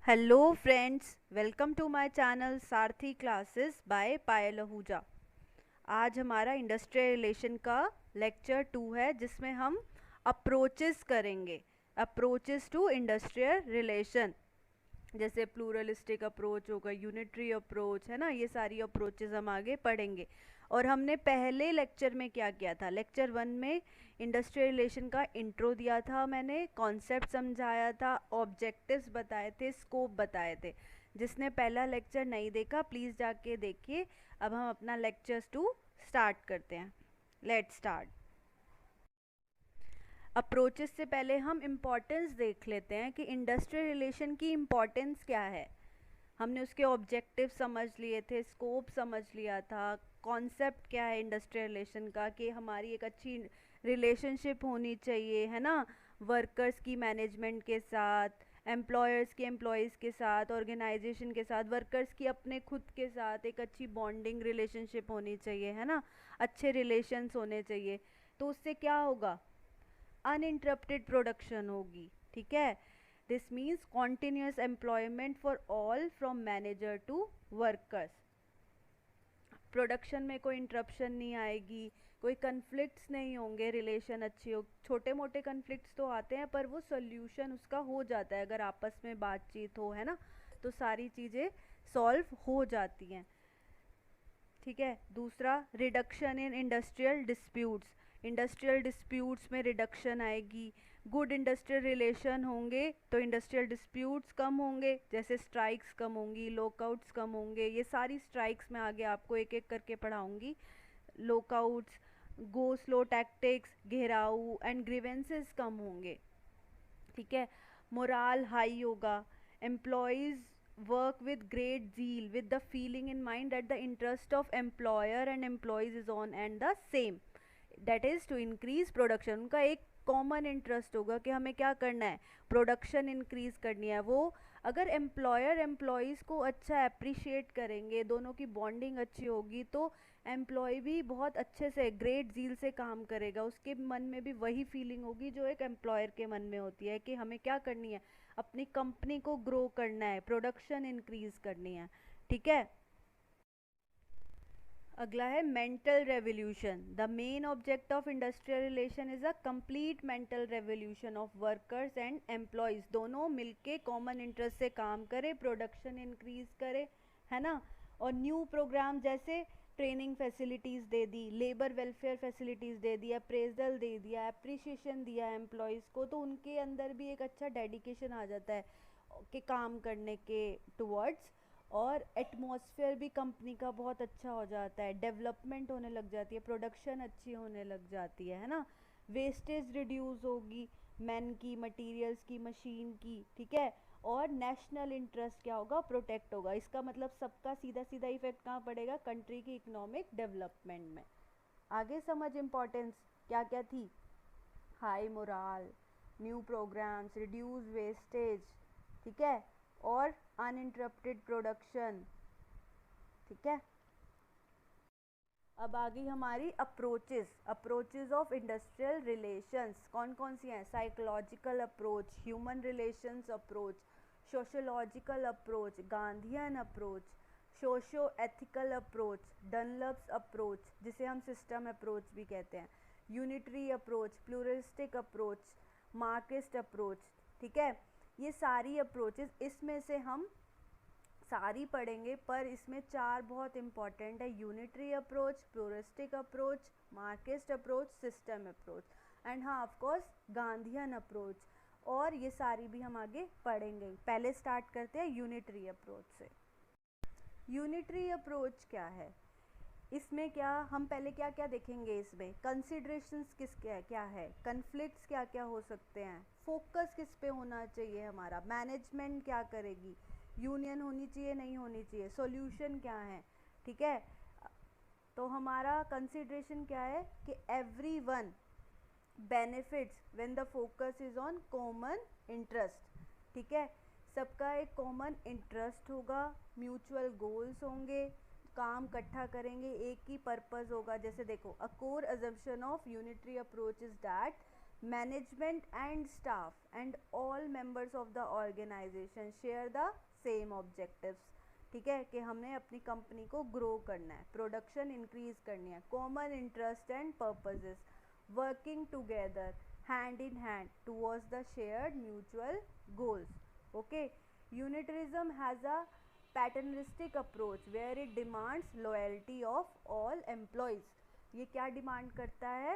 Hello friends, welcome to my channel Sarathi classes by Payal Ahuja. आज हमारा industrial relation का lecture 2 है, जिसमें हम अप्रोचेस करेंगे। अप्रोचेस टू इंडस्ट्रियल रिलेशन, जैसे प्लूरलिस्टिक अप्रोच होगा, यूनिटरी अप्रोच, है ना। ये सारी अप्रोचेस हम आगे पढ़ेंगे। और हमने पहले लेक्चर में क्या किया था? लेक्चर 1 में इंडस्ट्रियल रिलेशन का इंट्रो दिया था, मैंने कॉन्सेप्ट समझाया था, ऑब्जेक्टिव्स बताए थे, स्कोप बताए थे। जिसने पहला लेक्चर नहीं देखा प्लीज़ जाके देखिए। अब हम अपना लेक्चर्स 2 स्टार्ट करते हैं। Let's start. अप्रोचेस से पहले हम इम्पोर्टेंस देख लेते हैं कि इंडस्ट्रियल रिलेशन की इम्पोर्टेंस क्या है। हमने उसके ऑब्जेक्टिव समझ लिए थे, स्कोप समझ लिया था, कॉन्सेप्ट क्या है इंडस्ट्रियल रिलेशन का, कि हमारी एक अच्छी रिलेशनशिप होनी चाहिए, है ना, वर्कर्स की मैनेजमेंट के साथ, एम्प्लॉयर्स के एम्प्लॉयज़ के साथ, ऑर्गेनाइजेशन के साथ, वर्कर्स की अपने खुद के साथ एक अच्छी बॉन्डिंग रिलेशनशिप होनी चाहिए, है ना, अच्छे रिलेशंस होने चाहिए। तो उससे क्या होगा? अनइंटरप्टेड प्रोडक्शन होगी, ठीक है। This means continuous employment for all from manager to workers. Production में कोई इंटरप्शन नहीं आएगी, कोई कन्फ्लिक्ट्स नहीं होंगे, रिलेशन अच्छी हो। छोटे मोटे कन्फ्लिक्ट्स तो आते हैं पर वो सोल्यूशन उसका हो जाता है अगर आपस में बातचीत हो, है ना, तो सारी चीज़ें सॉल्व हो जाती हैं, ठीक है। दूसरा, reduction in industrial disputes. Industrial disputes में रिडक्शन आएगी। गुड इंडस्ट्रियल रिलेशन होंगे तो इंडस्ट्रियल डिस्प्यूट्स कम होंगे, जैसे स्ट्राइक्स कम होंगी, लॉकआउट्स कम होंगे। ये सारी स्ट्राइक्स मैं आगे आपको एक एक करके पढ़ाऊंगी। लॉकआउट्स, गो स्लो टैक्टिक्स, घेराव एंड ग्रीवेंसेस कम होंगे, ठीक है। मोराल हाई होगा। Employees work with great zeal with the feeling in mind that the interest of employer and employees is on and the same, that is to increase production। उनका एक common interest होगा कि हमें क्या करना है, production increase करनी है। वो अगर एम्प्लॉयर एम्प्लॉयज़ को अच्छा अप्रिशिएट करेंगे, दोनों की बॉन्डिंग अच्छी होगी, तो एम्प्लॉय भी बहुत अच्छे से ग्रेट जील से काम करेगा। उसके मन में भी वही फीलिंग होगी जो एक एम्प्लॉयर के मन में होती है कि हमें क्या करनी है, अपनी कंपनी को ग्रो करना है, प्रोडक्शन इंक्रीज करनी है, ठीक है। अगला है mental revolution. The main object of industrial relation is a complete mental revolution of workers and employees, दोनों मिलके कॉमन इंटरेस्ट से काम करे, प्रोडक्शन इंक्रीज करे, है ना। और न्यू प्रोग्राम जैसे ट्रेनिंग फैसिलिटीज़ दे दी, लेबर वेलफेयर फैसिलिटीज़ दे दी, अप्रेजल दे दिया, अप्रिसिएशन दिया एम्प्लॉयज़ को, तो उनके अंदर भी एक अच्छा डेडिकेशन आ जाता है कि काम करने के टुवर्ड्स। और एटमॉस्फेयर भी कंपनी का बहुत अच्छा हो जाता है, डेवलपमेंट होने लग जाती है, प्रोडक्शन अच्छी होने लग जाती है ना। वेस्टेज रिड्यूस होगी, मैन की, मटेरियल्स की, मशीन की, ठीक है। और नेशनल इंटरेस्ट क्या होगा, प्रोटेक्ट होगा। इसका मतलब सबका सीधा सीधा इफेक्ट कहाँ पड़ेगा, कंट्री की इकोनॉमिक डेवलपमेंट में। आगे समझ इम्पोर्टेंस क्या क्या थी? High morale, new programmes, reduce wastage, ठीक है, और अनइंटरप्टेड प्रोडक्शन, ठीक है। अब आ गई हमारी approaches. Approaches of industrial relations कौन कौन सी हैं? Psychological approach, human relations approach, sociological approach, Gandhian approach, socio ethical approach, Dunlop's approach जिसे हम सिस्टम अप्रोच भी कहते हैं, unitary approach, pluralistic approach, Marxist approach, ठीक है। ये सारी अप्रोचेस, इसमें से हम सारी पढ़ेंगे पर इसमें चार बहुत इंपॉर्टेंट है: unitary approach, pluristic approach, Marxist approach, system approach, and हाँ ऑफ कोर्स गांधीयन अप्रोच। और ये सारी भी हम आगे पढ़ेंगे। पहले स्टार्ट करते हैं यूनिटरी अप्रोच से। यूनिटरी अप्रोच क्या है? इसमें क्या हम पहले क्या क्या देखेंगे, इसमें कंसिडरेशंस किस क्या क्या है, कन्फ्लिक्ट्स क्या क्या हो सकते हैं, फोकस किस पे होना चाहिए हमारा, मैनेजमेंट क्या करेगी, यूनियन होनी चाहिए नहीं होनी चाहिए, सॉल्यूशन क्या है, ठीक है। तो हमारा कंसिडरेशन क्या है कि every one benefits when the focus is on common interest, ठीक है। सबका एक कॉमन इंटरेस्ट होगा, म्यूचुअल गोल्स होंगे, काम इकट्ठा करेंगे, एक ही पर्पस होगा। जैसे देखो, a core assumption of unitary approach is that management and staff and all members of the organisation share the same objectives, ठीक है, कि हमने अपनी कंपनी को ग्रो करना है, प्रोडक्शन इंक्रीज करनी है, common interest and purposes, working together hand in hand towards the shared mutual goals. Okay, unitarism has a paternalistic approach where it demands loyalty of all employees. ये क्या demand करता है?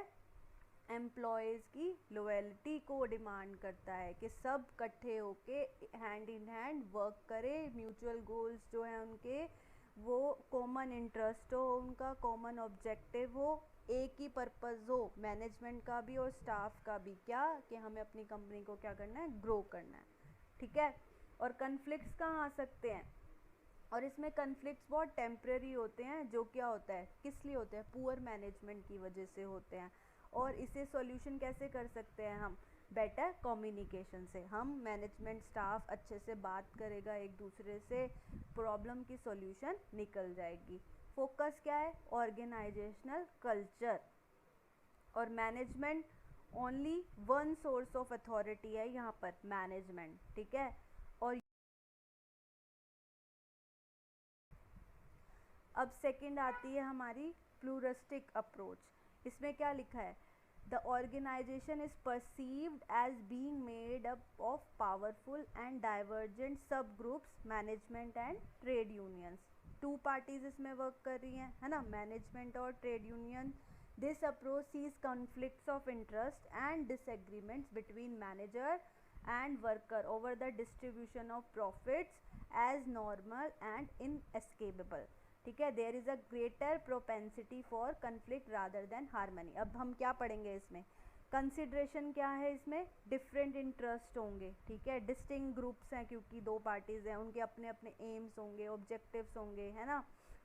Employees की loyalty को demand करता है कि सब इकट्ठे होके हैंड इन हैंड वर्क करें, म्यूचुअल गोल्स जो हैं उनके वो कॉमन इंटरेस्ट हो, उनका कॉमन ऑब्जेक्टिव हो, एक ही पर्पज़ हो, मैनेजमेंट का भी और स्टाफ का भी, क्या कि हमें अपनी कंपनी को क्या करना है, ग्रो करना है, ठीक है। और कन्फ्लिक्ट्स कहाँ आ सकते हैं? और इसमें कन्फ्लिक्ट्स बहुत टेम्परेरी होते हैं, जो क्या होता है, किस लिए होते हैं, पुअर मैनेजमेंट की वजह से होते हैं। और इसे सॉल्यूशन कैसे कर सकते हैं हम? बेटर कम्युनिकेशन से। हम मैनेजमेंट स्टाफ अच्छे से बात करेगा एक दूसरे से, प्रॉब्लम की सॉल्यूशन निकल जाएगी। फोकस क्या है? Organisational culture. और management only one source of authority है यहाँ पर, मैनेजमेंट, ठीक है। और अब सेकंड आती है हमारी प्लूरिस्टिक अप्रोच। इसमें क्या लिखा है? The organisation is perceived as being made up of powerful and divergent sub groups, management and trade unions. Two parties इसमें वर्क कर रही हैं, है ना, मैनेजमेंट और trade union. This approach sees conflicts of interest and disagreements between manager and worker over the distribution of profits as normal and inescapable, ठीक है। There is a greater propensity for conflict rather than harmony. अब हम क्या पढ़ेंगे इसमें? Consideration क्या है इसमें? डिफरेंट इंटरेस्ट होंगे, ठीक है, डिस्टिंक्ट ग्रुप्स हैं क्योंकि दो पार्टीज हैं, उनके अपने अपने एम्स होंगे, ऑब्जेक्टिव्स होंगे, है ना,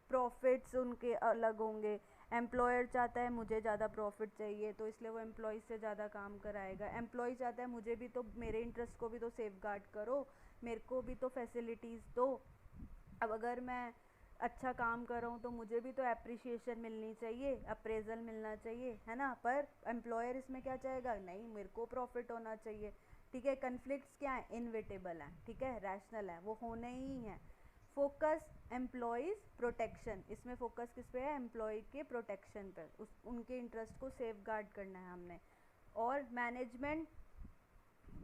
प्रॉफिट्स उनके अलग होंगे। एम्प्लॉयर चाहता है मुझे ज़्यादा प्रॉफिट चाहिए, तो इसलिए वो एम्प्लॉय से ज़्यादा काम कराएगा। एम्प्लॉय चाहता है मुझे भी तो, मेरे इंटरेस्ट को भी तो सेफ गार्ड करो, मेरे को भी तो फैसिलिटीज़ दो। अब अगर मैं अच्छा काम कर रहा हूँ तो मुझे भी तो अप्रिशिएशन मिलनी चाहिए, अप्रेजल मिलना चाहिए, है ना। पर एम्प्लॉयर इसमें क्या चाहेगा? नहीं, मेरे को प्रॉफिट होना चाहिए, ठीक है। कन्फ्लिक्ट्स क्या है? इनविटेबल हैं, ठीक है, रैशनल है, वो होने ही हैं। फोकस एम्प्लॉयज़ प्रोटेक्शन, इसमें फोकस किस पे है? एम्प्लॉय के प्रोटेक्शन पर, उनके इंटरेस्ट को सेफ गार्ड करना है हमने। और मैनेजमेंट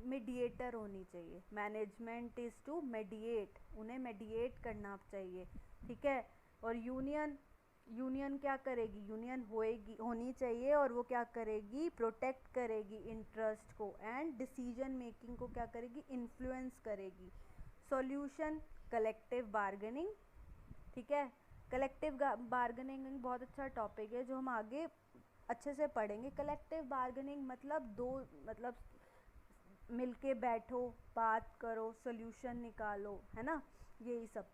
मीडिएटर होनी चाहिए, मैनेजमेंट इज़ टू मीडिएट, उन्हें मीडिएट करना चाहिए, ठीक है। और यूनियन क्या करेगी? यूनियन होनी चाहिए, और वो क्या करेगी? प्रोटेक्ट करेगी इंटरेस्ट को, एंड डिसीजन मेकिंग को क्या करेगी? इन्फ्लुएंस करेगी। सॉल्यूशन कलेक्टिव बार्गेनिंग, ठीक है। कलेक्टिव बार्गेनिंग बहुत अच्छा टॉपिक है जो हम आगे अच्छे से पढ़ेंगे। कलेक्टिव बार्गेनिंग मतलब मिलके बैठो, बात करो, सॉल्यूशन निकालो, है ना, यही सब।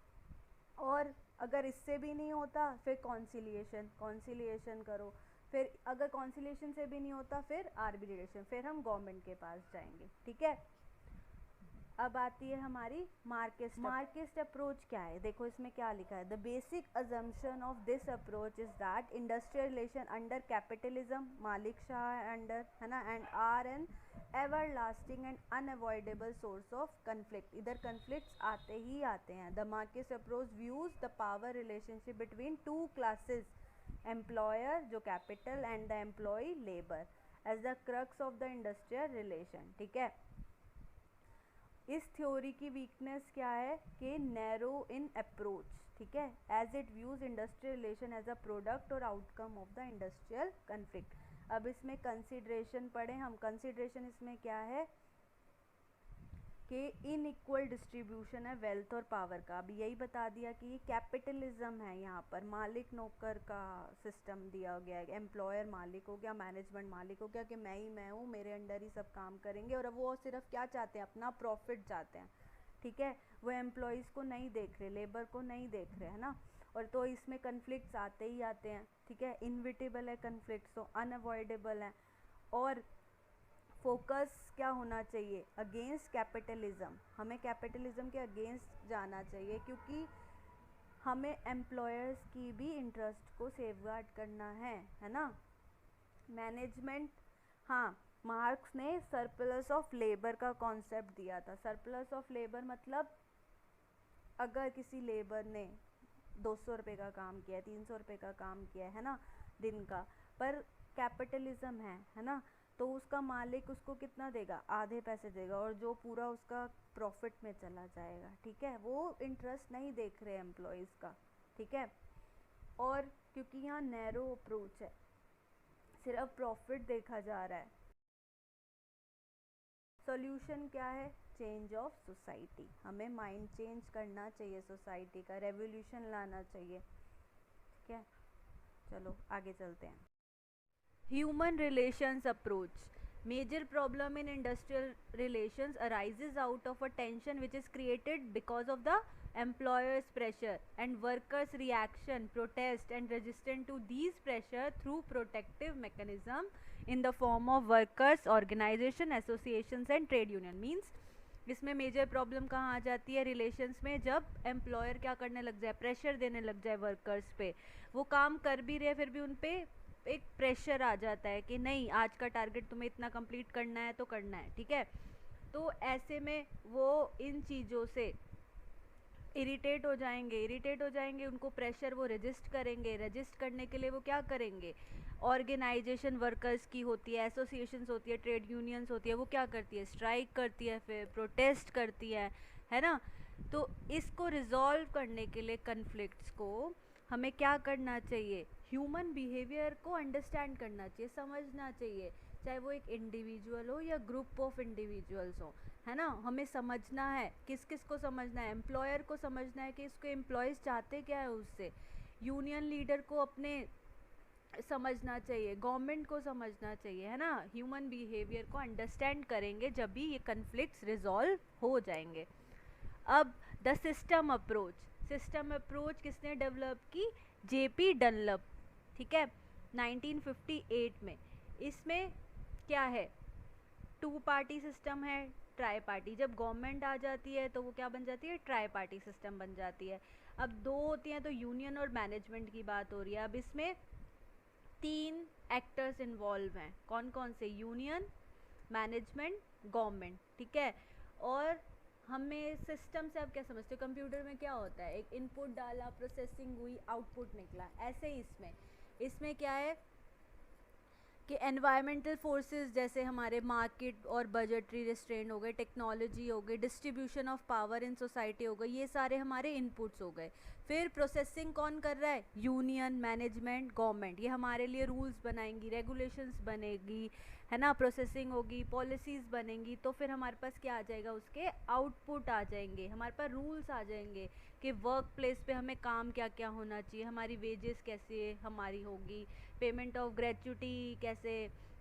और अगर इससे भी नहीं होता फिर कॉन्सिलिएशन करो, फिर अगर कॉन्सिलिएशन से भी नहीं होता फिर आर्बिट्रेशन, फिर हम गवर्नमेंट के पास जाएंगे, ठीक है। अब आती है हमारी मार्क्सिस्ट अप्रोच। क्या है? देखो इसमें क्या लिखा है? The basic assumption of this approach is that industrial relation under capitalism, मालिक शाह अंडर, है ना, and are an ever lasting and unavoidable source of conflict. इधर कन्फ्लिक्ट्स आते ही आते हैं। The Marxist approach views the power relationship between two classes, employer जो capital and the employ labour, as the crux of the industrial relation, ठीक है। इस theory की वीकनेस क्या है? कि नैरो इन अप्रोच, ठीक है, as it views industrial relation as a product और outcome of the industrial conflict. अब इसमें कंसिडरेशन पढ़ें हम। कंसिडरेशन इसमें क्या है? कि इनइक्वल डिस्ट्रीब्यूशन है वेल्थ और पावर का। अभी यही बता दिया कि ये कैपिटलिज्म है, यहाँ पर मालिक नौकर का सिस्टम दिया गया है। एम्प्लॉयर मालिक हो गया, मैनेजमेंट मालिक हो गया कि मैं हूँ, मेरे अंडर ही सब काम करेंगे, और अब वो सिर्फ क्या चाहते हैं? अपना प्रॉफिट चाहते हैं, ठीक है। वो एम्प्लॉयज़ को नहीं देख रहे, लेबर को नहीं देख रहे, है ना। और तो इसमें कन्फ्लिक्ट्स आते ही आते हैं, ठीक है। इनविटेबल है कन्फ्लिक्ट्स, तो अनअवॉइडेबल है। और फोकस क्या होना चाहिए? अगेंस्ट कैपिटलिज्म, हमें कैपिटलिज्म के अगेंस्ट जाना चाहिए, क्योंकि हमें एम्प्लॉयर्स की भी इंटरेस्ट को सेफगार्ड करना है ना। मैनेजमेंट, हाँ, मार्क्स ने सरप्लस ऑफ लेबर का कॉन्सेप्ट दिया था। सरप्लस ऑफ लेबर मतलब अगर किसी लेबर ने 200 रुपये का काम किया है, 300 रुपये का काम किया है ना दिन का, पर कैपिटलिज्म है ना, तो उसका मालिक उसको कितना देगा, आधे पैसे देगा, और जो पूरा उसका प्रॉफिट में चला जाएगा। ठीक है, वो इंटरेस्ट नहीं देख रहे एम्प्लॉयज़ का। ठीक है, और क्योंकि यहाँ नैरो अप्रोच है, सिर्फ प्रॉफिट देखा जा रहा है। सॉल्यूशन क्या है, चेंज ऑफ सोसाइटी। हमें माइंड चेंज करना चाहिए, सोसाइटी का रेवोल्यूशन लाना चाहिए। ठीक है, चलो आगे चलते हैं। Human relations approach. Major problem in industrial relations arises out of a tension which is created because of the employer's pressure and workers' reaction, protest and resistance to these pressure through protective mechanism in the form of workers, organization, associations and trade union. Means इसमें major problem कहाँ आ जाती है relations में, जब employer क्या करने लग जाए, प्रेशर देने लग जाए वर्कर्स पे। वो काम कर भी रहे फिर भी उन पे एक प्रेशर आ जाता है कि नहीं, आज का टारगेट तुम्हें इतना कंप्लीट करना है तो करना है। ठीक है, तो ऐसे में वो इन चीज़ों से इरिटेट हो जाएंगे, उनको प्रेशर वो रजिस्ट करेंगे। रजिस्ट करने के लिए वो क्या करेंगे, ऑर्गेनाइजेशन वर्कर्स की होती है, एसोसिएशंस होती है, ट्रेड यूनियंस होती है, वो क्या करती है, स्ट्राइक करती है, फिर प्रोटेस्ट करती है ना। तो इसको रिजॉल्व करने के लिए कन्फ्लिक्ट्स को हमें क्या करना चाहिए, ह्यूमन बिहेवियर को अंडरस्टैंड करना चाहिए, समझना चाहिए, चाहे वो एक इंडिविजुअल हो या ग्रुप ऑफ इंडिविजुअल्स हो, है ना। हमें समझना है, किस किस को समझना है, एम्प्लॉयर को समझना है कि उसके एम्प्लॉयज़ चाहते क्या है उससे, यूनियन लीडर को अपने समझना चाहिए, गवर्नमेंट को समझना चाहिए, है ना। ह्यूमन बिहेवियर को अंडरस्टैंड करेंगे जब भी ये कन्फ्लिक्ट्स रिजॉल्व हो जाएंगे। अब the system approach. System approach किसने डेवलप की, जेपी डनलप। ठीक है, 1958 में। इसमें क्या है, टू पार्टी सिस्टम है, ट्राई पार्टी। जब गवर्नमेंट आ जाती है तो वो क्या बन जाती है, ट्राई पार्टी सिस्टम बन जाती है। अब दो होती हैं तो यूनियन और मैनेजमेंट की बात हो रही है। अब इसमें 3 एक्टर्स इन्वॉल्व हैं, कौन कौन से, यूनियन, मैनेजमेंट, गवर्नमेंट। ठीक है, और हमें सिस्टम से आप क्या समझते हो, कंप्यूटर में क्या होता है, एक इनपुट डाला, प्रोसेसिंग हुई, आउटपुट निकला। ऐसे ही इसमें क्या है कि एनवायरमेंटल फोर्सेस जैसे हमारे मार्केट और बजटरी रिस्ट्रेंट हो गए, टेक्नोलॉजी हो गई, distribution of power in society हो गई, ये सारे हमारे इनपुट्स हो गए। फिर प्रोसेसिंग कौन कर रहा है, यूनियन, मैनेजमेंट, गवर्नमेंट। ये हमारे लिए रूल्स बनाएंगी, रेगुलेशंस बनेगी, है ना, प्रोसेसिंग होगी, पॉलिसीज़ बनेंगी, तो फिर हमारे पास क्या आ जाएगा, उसके आउटपुट आ जाएंगे, हमारे पास रूल्स आ जाएंगे कि वर्क प्लेस पे हमें काम क्या क्या होना चाहिए, हमारी वेजेस कैसे हमारी होगी, पेमेंट ऑफ ग्रेच्युटी कैसे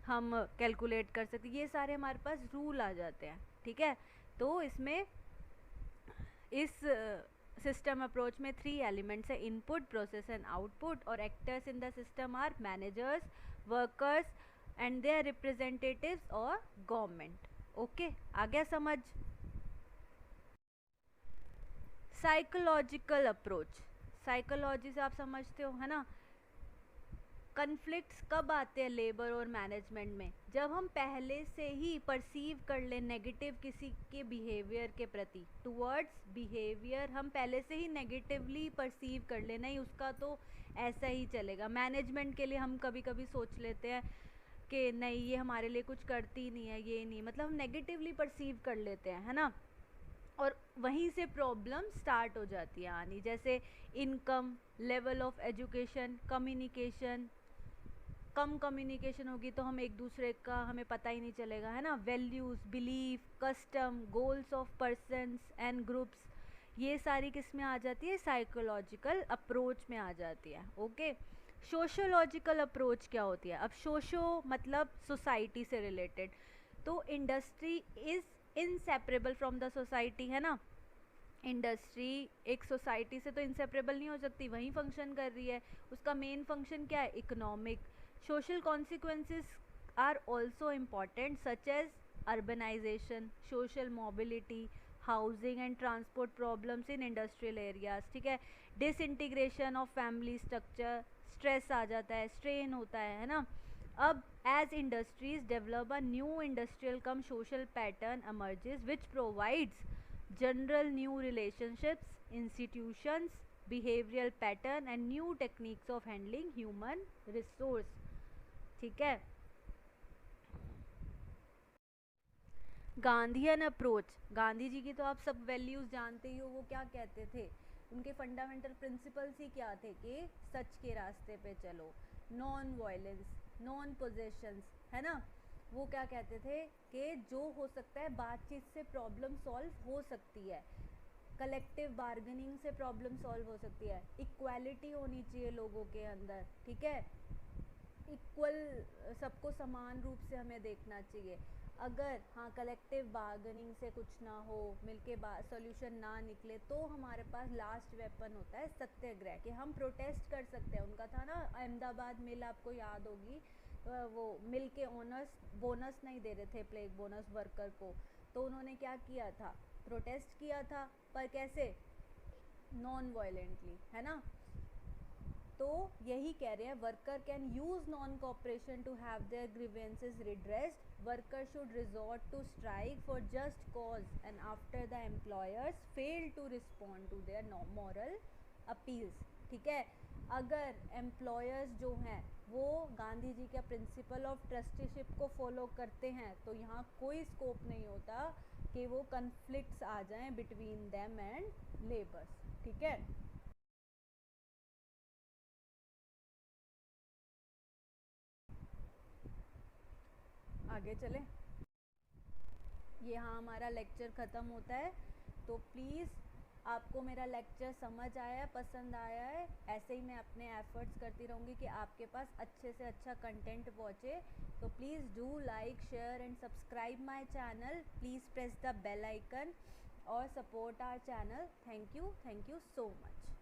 हम कैलकुलेट कर सकते, ये सारे हमारे पास रूल आ जाते हैं। ठीक है, तो इसमें इस सिस्टम अप्रोच में 3 एलिमेंट्स है, इनपुट, प्रोसेस एंड आउटपुट। और actors in the system are managers, workers and their representatives और गवर्नमेंट। ओके, आ गया समझ। साइकोलॉजिकल अप्रोच, साइकोलॉजी से आप समझते हो, है ना। कन्फ्लिक्ट्स कब आते हैं लेबर और मैनेजमेंट में, जब हम पहले से ही परसीव कर ले नेगेटिव किसी के बिहेवियर के प्रति, टुवर्ड्स बिहेवियर हम पहले से ही नेगेटिवली परसीव कर ले, नहीं उसका तो ऐसा ही चलेगा। मैनेजमेंट के लिए हम कभी कभी सोच लेते हैं कि नहीं ये हमारे लिए कुछ करती नहीं है, ये नहीं, मतलब हम नेगेटिवली परसीव कर लेते हैं, है ना। और वहीं से प्रॉब्लम स्टार्ट हो जाती है आनी, जैसे income, level of education, communication. Come communication होगी तो हम एक दूसरे का हमें पता ही नहीं चलेगा, है ना। Values, belief, custom, goals of persons and groups, ये सारी किस में आ जाती है, साइकोलॉजिकल अप्रोच में आ जाती है। ओके, सोशोलॉजिकल अप्रोच क्या होती है, अब सोशो मतलब सोसाइटी से रिलेटेड, तो industry is inseparable from the society, है ना। इंडस्ट्री एक सोसाइटी से तो इंसेपरेबल नहीं हो सकती, वहीं फंक्शन कर रही है, उसका मेन फंक्शन क्या है, economic. Social consequences are also important such as urbanization, social mobility, housing and transport problems in industrial areas. ठीक है, disintegration of family structure, stress आ जाता है, स्ट्रेन होता है ना। अब as industries develop a new industrial cum social pattern emerges which provides general new relationships, institutions, behavioral pattern and new techniques of handling human resource. ठीक है. Gandhian approach, Gandhi ji की तो आप सब वैल्यूज जानते ही हो. वो क्या कहते थे, उनके फंडामेंटल प्रिंसिपल्स ही क्या थे कि सच के रास्ते पे चलो, नॉन वायलेंस, नॉन पोजेशंस, है ना. वो क्या कहते थे कि जो हो सकता है बातचीत से प्रॉब्लम सॉल्व हो सकती है, कलेक्टिव बार्गेनिंग से प्रॉब्लम सॉल्व हो सकती है, इक्वालिटी होनी चाहिए लोगों के अंदर, ठीक है, इक्वल, सबको समान रूप से हमें देखना चाहिए. अगर हाँ कलेक्टिव बार्गेनिंग से कुछ ना हो, मिलके सॉल्यूशन ना निकले, तो हमारे पास लास्ट वेपन होता है सत्याग्रह, कि हम प्रोटेस्ट कर सकते हैं. उनका था ना अहमदाबाद मिल, आपको याद होगी, वो मिल के ओनर्स बोनस नहीं दे रहे थे, प्लेग बोनस वर्कर को, तो उन्होंने क्या किया था, प्रोटेस्ट किया था, पर कैसे, नॉन वायलेंटली, है ना. तो यही कह रहे हैं, worker can use non cooperation to have their grievances redressed, worker should resort to strike for just cause and after the employers fail to respond to their moral appeals. ठीक है, अगर एम्प्लॉयर्स जो हैं वो गांधी जी का प्रिंसिपल ऑफ ट्रस्टीशिप को follow करते हैं, तो यहाँ कोई स्कोप नहीं होता कि वो कन्फ्लिक्ट्स आ जाएं बिटवीन देम एंड लेबर्स. ठीक है, आगे चले. यहाँ हमारा लेक्चर ख़त्म होता है. तो प्लीज़ आपको मेरा लेक्चर समझ आया है, पसंद आया है, ऐसे ही मैं अपने एफर्ट्स करती रहूँगी कि आपके पास अच्छे से अच्छा कंटेंट पहुँचे. तो please do like, share and subscribe my channel. Please press the bell icon और support our channel. Thank you so much.